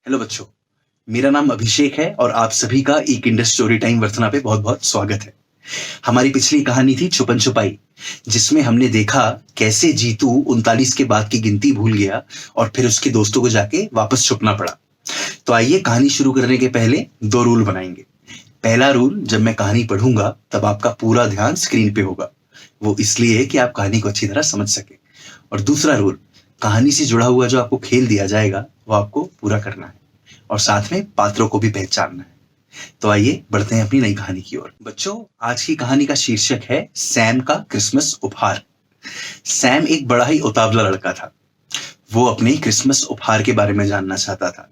Hello बच्चों, मेरा नाम अभिषेक है और आप सभी का ई किंडर स्टोरी टाइम वर्तना पे बहुत बहुत स्वागत है। हमारी पिछली कहानी थी छुपन छुपाई, जिसमें हमने देखा कैसे जीतू 39 के बाद की गिनती भूल गया और फिर उसके दोस्तों को जाके वापस छुपना पड़ा। तो आइए कहानी शुरू करने के पहले दो रूल बनाएंगे। पहला रूल, जब मैं कहानी पढ़ूंगा तब आपका पूरा ध्यान स्क्रीन पे होगा। वो इसलिए कि आप कहानी को अच्छी तरह समझ सके। और दूसरा रूल, कहानी से जुड़ा हुआ जो आपको खेल दिया जाएगा वो आपको पूरा करना है और साथ में पात्रों को भी पहचानना है। तो आइए बढ़ते हैं अपनी नई कहानी की ओर। बच्चों, आज की कहानी का शीर्षक है सैम का क्रिसमस उपहार। सैम एक बड़ा ही उतावला लड़का था। वो अपने क्रिसमस उपहार के बारे में जानना चाहता था।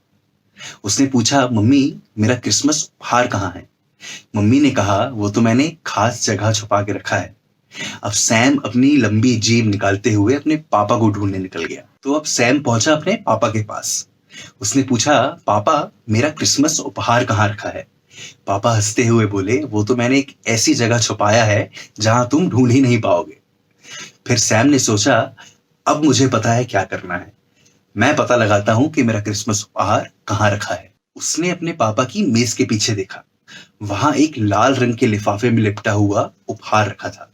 उसने पूछा, मम्मी मेरा क्रिसमस उपहार कहाँ है? मम्मी ने कहा, वो तो मैंने खास जगह छुपा के रखा है। अब सैम अपनी लंबी जीभ निकालते हुए अपने पापा को ढूंढने निकल गया। तो अब सैम पहुंचा अपने पापा के पास। उसने पूछा, पापा मेरा क्रिसमस उपहार कहाँ रखा है? पापा हंसते हुए बोले, वो तो मैंने एक ऐसी जगह छुपाया है जहां तुम ढूंढ ही नहीं पाओगे। फिर सैम ने सोचा, अब मुझे पता है क्या करना है। मैं पता लगाता हूं कि मेरा क्रिसमस उपहार कहाँ रखा है। उसने अपने पापा की मेज के पीछे देखा। वहां एक लाल रंग के लिफाफे में लिपटा हुआ उपहार रखा था।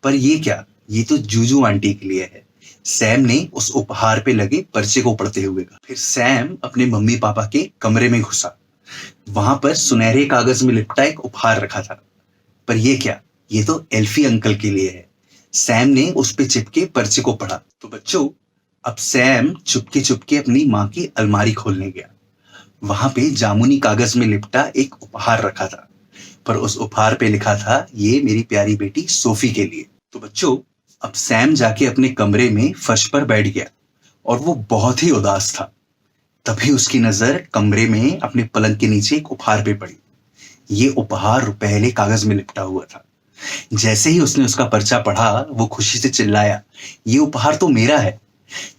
पर ये क्या? ये तो जूजू आंटी के लिए है। सैम ने उस उपहार पे लगे पर्चे को पढ़ते हुए कहा। फिर सैम अपने मम्मी पापा के कमरे में घुसा। वहां पर सुनहरे कागज में लिपटा एक उपहार रखा था। पर ये क्या? ये तो एल्फी अंकल के लिए है। सैम ने उस पे चिपके पर्चे को पढ़ा। तो बच्चों, अब सैम चुपके चुपके अपनी माँ की अलमारी खोलने गया। वहां पे जामुनी कागज में लिपटा एक उपहार रखा था। पर उस उपहार पे लिखा था, ये मेरी प्यारी बेटी सोफी के लिए। तो बच्चों, अब सैम जाके अपने कमरे में फर्श पर बैठ गया और वो बहुत ही उदास था। तभी उसकी नजर कमरे में अपने पलंग के नीचे एक उपहार पे पड़ी। ये उपहार पहले कागज में लिपटा हुआ था। जैसे ही उसने उसका पर्चा पढ़ा, वो खुशी से चिल्लाया, ये उपहार तो मेरा है।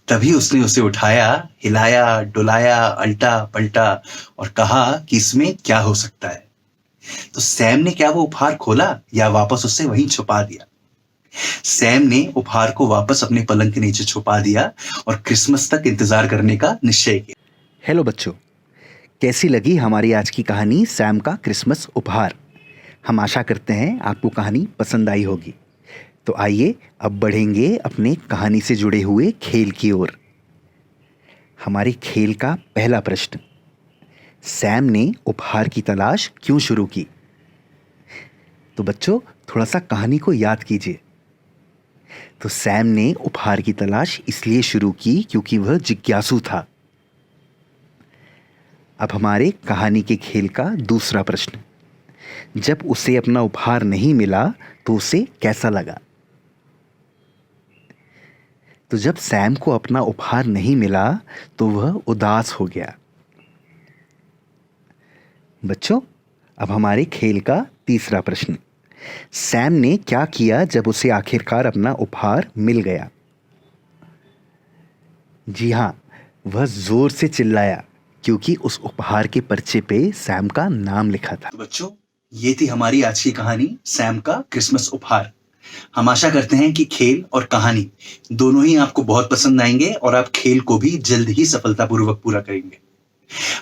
तभी उसने उसे उठाया, हिलाया, डुलाया, अल्टा पलटा और कहा कि इसमें क्या हो सकता है। तो सैम ने क्या वो उपहार खोला या वापस उसे वहीं छुपा दिया? सैम ने उपहार को वापस अपने पलंग के नीचे छुपा दिया और क्रिसमस तक इंतजार करने का निश्चय किया। हेलो बच्चों, कैसी लगी हमारी आज की कहानी सैम का क्रिसमस उपहार? हम आशा करते हैं आपको कहानी पसंद आई होगी। तो आइए अब बढ़ेंगे अपने कहानी से जुड़े हुए खेल की ओर। हमारे खेल का पहला प्रश्न, सैम ने उपहार की तलाश क्यों शुरू की? तो बच्चों, थोड़ा सा कहानी को याद कीजिए। तो सैम ने उपहार की तलाश इसलिए शुरू की क्योंकि वह जिज्ञासु था। अब हमारे कहानी के खेल का दूसरा प्रश्न, जब उसे अपना उपहार नहीं मिला तो उसे कैसा लगा? तो जब सैम को अपना उपहार नहीं मिला तो वह उदास हो गया। बच्चों, अब हमारे खेल का तीसरा प्रश्न, सैम ने क्या किया जब उसे आखिरकार अपना उपहार मिल गया? जी हाँ, वह जोर से चिल्लाया क्योंकि उस उपहार के पर्चे पे सैम का नाम लिखा था। तो बच्चों, ये थी हमारी आज की कहानी सैम का क्रिसमस उपहार। हम आशा करते हैं कि खेल और कहानी दोनों ही आपको बहुत पसंद आएंगे और आप खेल को भी जल्द ही सफलतापूर्वक पूरा करेंगे।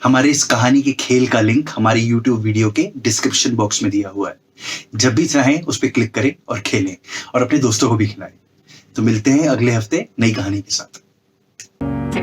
हमारे इस कहानी के खेल का लिंक हमारे YouTube वीडियो के डिस्क्रिप्शन बॉक्स में दिया हुआ है। जब भी चाहें उस पर क्लिक करें और खेलें और अपने दोस्तों को भी खिलाएं। तो मिलते हैं अगले हफ्ते नई कहानी के साथ।